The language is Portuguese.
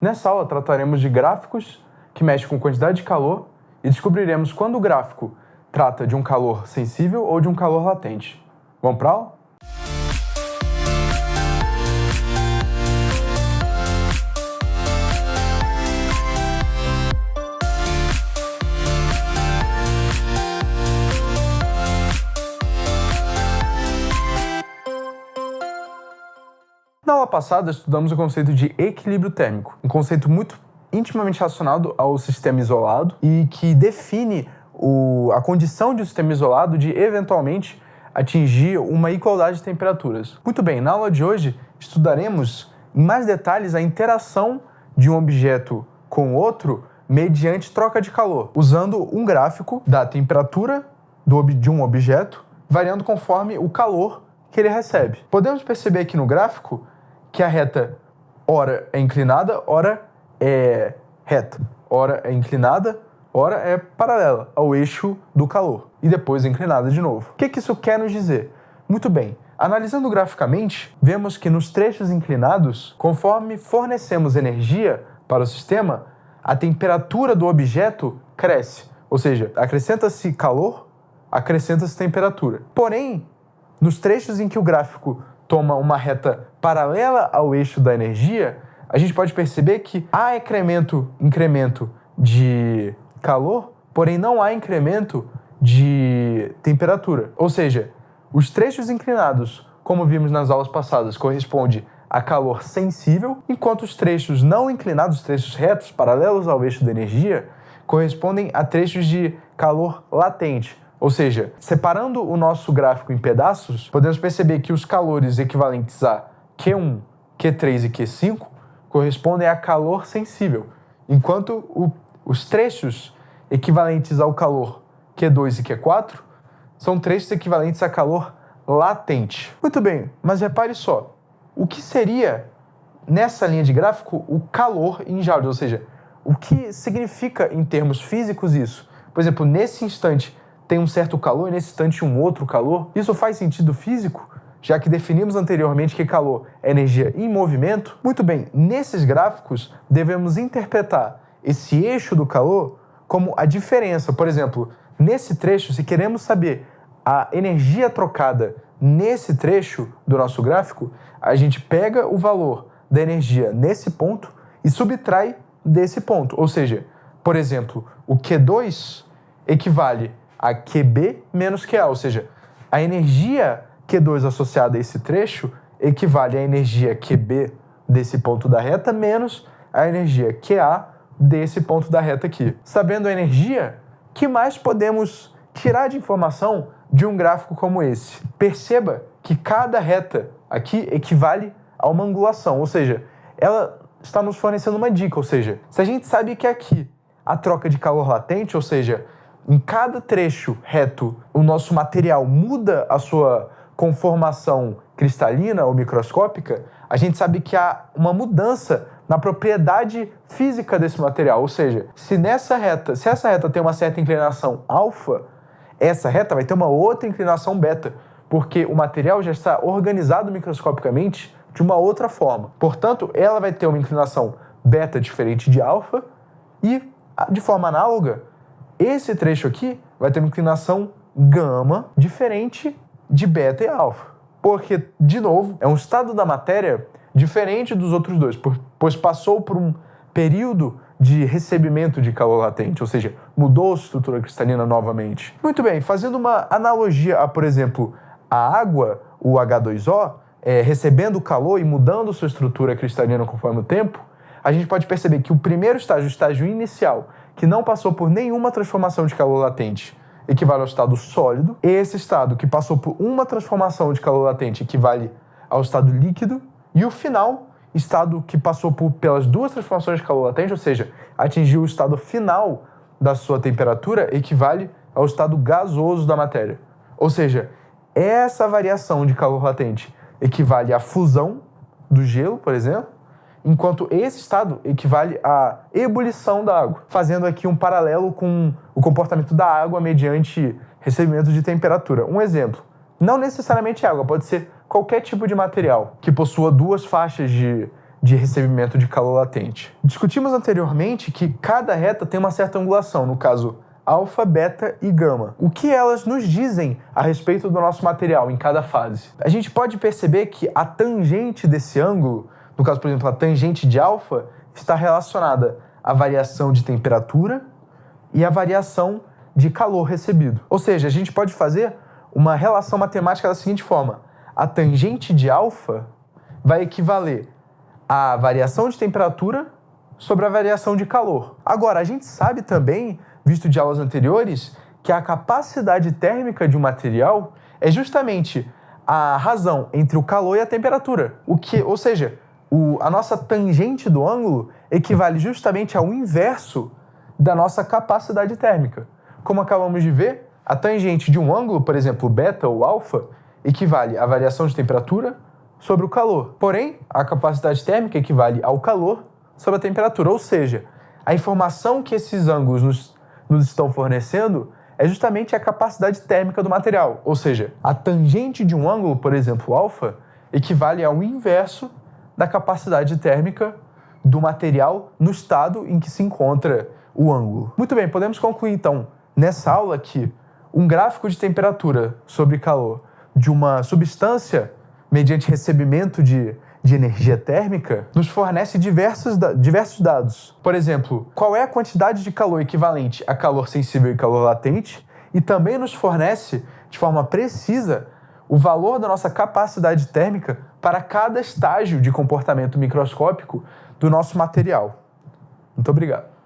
Nessa aula trataremos de gráficos que mexem com quantidade de calor e descobriremos quando o gráfico trata de um calor sensível ou de um calor latente. Vamos para a aula? Na aula passada, estudamos o conceito de equilíbrio térmico, um conceito muito intimamente relacionado ao sistema isolado e que define a condição de um sistema isolado de, eventualmente, atingir uma igualdade de temperaturas. Muito bem, na aula de hoje, estudaremos em mais detalhes a interação de um objeto com outro mediante troca de calor, usando um gráfico da temperatura de um objeto, variando conforme o calor que ele recebe. Podemos perceber aqui no gráfico que a reta ora é inclinada, ora é reta, ora é inclinada, ora é paralela ao eixo do calor e depois inclinada de novo. O que isso quer nos dizer? Muito bem, analisando graficamente, vemos que nos trechos inclinados, conforme fornecemos energia para o sistema, a temperatura do objeto cresce, ou seja, acrescenta-se calor, acrescenta-se temperatura. Porém, nos trechos em que o gráfico toma uma reta paralela ao eixo da energia, a gente pode perceber que há incremento de calor, porém não há incremento de temperatura. Ou seja, os trechos inclinados, como vimos nas aulas passadas, corresponde a calor sensível, enquanto os trechos não inclinados, trechos retos, paralelos ao eixo da energia, correspondem a trechos de calor latente. Ou seja, separando o nosso gráfico em pedaços, podemos perceber que os calores equivalentes a Q1, Q3 e Q5 correspondem a calor sensível, enquanto os trechos equivalentes ao calor Q2 e Q4 são trechos equivalentes a calor latente. Muito bem, mas repare só, o que seria, nessa linha de gráfico, o calor em joules? Ou seja, o que significa em termos físicos isso? Por exemplo, nesse instante tem um certo calor e nesse instante um outro calor. Isso faz sentido físico, já que definimos anteriormente que calor é energia em movimento? Muito bem, nesses gráficos devemos interpretar esse eixo do calor como a diferença. Por exemplo, nesse trecho, se queremos saber a energia trocada nesse trecho do nosso gráfico, a gente pega o valor da energia nesse ponto e subtrai desse ponto. Ou seja, por exemplo, o Q2 equivale a QB menos QA, ou seja, a energia Q2 associada a esse trecho equivale à energia QB desse ponto da reta menos a energia QA desse ponto da reta aqui. Sabendo a energia, que mais podemos tirar de informação de um gráfico como esse? Perceba que cada reta aqui equivale a uma angulação, ou seja, ela está nos fornecendo uma dica, ou seja, se a gente sabe que aqui a troca de calor latente, ou seja, em cada trecho reto, o nosso material muda a sua conformação cristalina ou microscópica, a gente sabe que há uma mudança na propriedade física desse material. Ou seja, se essa reta tem uma certa inclinação alfa, essa reta vai ter uma outra inclinação beta, porque o material já está organizado microscopicamente de uma outra forma. Portanto, ela vai ter uma inclinação beta diferente de alfa e, de forma análoga, esse trecho aqui vai ter uma inclinação gama diferente de beta e alfa. Porque, de novo, é um estado da matéria diferente dos outros dois, pois passou por um período de recebimento de calor latente, ou seja, mudou sua estrutura cristalina novamente. Muito bem, fazendo uma analogia a, por exemplo, a água, o H2O, recebendo calor e mudando sua estrutura cristalina conforme o tempo, a gente pode perceber que o primeiro estágio, o estágio inicial, que não passou por nenhuma transformação de calor latente, equivale ao estado sólido. Esse estado que passou por uma transformação de calor latente equivale ao estado líquido. E o final, estado que passou pelas duas transformações de calor latente, ou seja, atingiu o estado final da sua temperatura, equivale ao estado gasoso da matéria. Ou seja, essa variação de calor latente equivale à fusão do gelo, por exemplo, enquanto esse estado equivale à ebulição da água, fazendo aqui um paralelo com o comportamento da água mediante recebimento de temperatura. Um exemplo, não necessariamente água, pode ser qualquer tipo de material que possua duas faixas de de recebimento de calor latente. Discutimos anteriormente que cada reta tem uma certa angulação, no caso, alfa, beta e gama. O que elas nos dizem a respeito do nosso material em cada fase? A gente pode perceber que a tangente desse ângulo, no caso, por exemplo, a tangente de alfa, está relacionada à variação de temperatura e à variação de calor recebido. Ou seja, a gente pode fazer uma relação matemática da seguinte forma: a tangente de alfa vai equivaler à variação de temperatura sobre a variação de calor. Agora, a gente sabe também, visto de aulas anteriores, que a capacidade térmica de um material é justamente a razão entre o calor e a temperatura. Ou seja, a nossa tangente do ângulo equivale justamente ao inverso da nossa capacidade térmica. Como acabamos de ver, a tangente de um ângulo, por exemplo, beta ou alfa, equivale à variação de temperatura sobre o calor. Porém, a capacidade térmica equivale ao calor sobre a temperatura. Ou seja, a informação que esses ângulos nos estão fornecendo é justamente a capacidade térmica do material. Ou seja, a tangente de um ângulo, por exemplo, alfa, equivale ao inverso da capacidade térmica do material no estado em que se encontra o ângulo. Muito bem, podemos concluir então nessa aula que um gráfico de temperatura sobre calor de uma substância mediante recebimento de energia térmica nos fornece diversos dados. Por exemplo, qual é a quantidade de calor equivalente a calor sensível e calor latente, e também nos fornece de forma precisa o valor da nossa capacidade térmica para cada estágio de comportamento microscópico do nosso material. Muito obrigado.